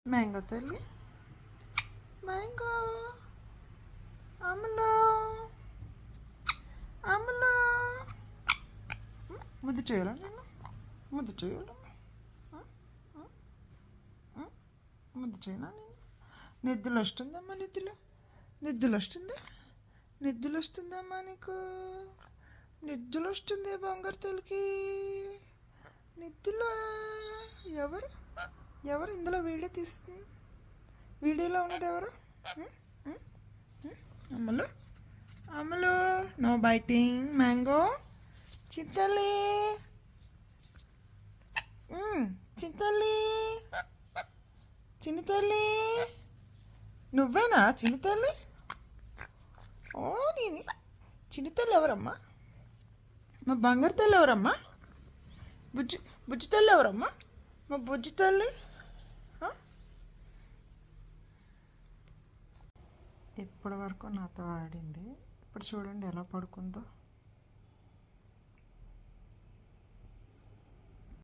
Mango తల్లి, mango, అమలు, అమలు. ముద్దు చేయాలా నేను? ముద్దు చేయాలా? ముద్దు చేయనా నేను? నిద్దులు వస్తుందమ్మా, నిద్దులు వస్తుంది, నిద్దులు వస్తుందమ్మా నీకు, నిద్దులు వస్తుంది బంగారు తల్లికి, నిద్దులో. ఎవరు ఎవరు ఇందులో వీడియో తీస్తుంది? వీడియోలో ఉన్నది ఎవరు? అమలు, అమలు, నో బైటింగ్ మ్యాంగో. చింతల్లి, చింతల్లి, చిన్న తల్లి, నువ్వేనా చిన్న తల్లి? ఓ నేను చిన్న తల్లి ఎవరమ్మా? మా బంగారు తల్లి ఎవరమ్మా? బుజ్జి తల్లి ఎవరమ్మా? మా బుజ్జి తల్లి. ఇప్పటి వరకు నాతో ఆడింది, ఇప్పుడు చూడండి ఎలా పడుకుందో.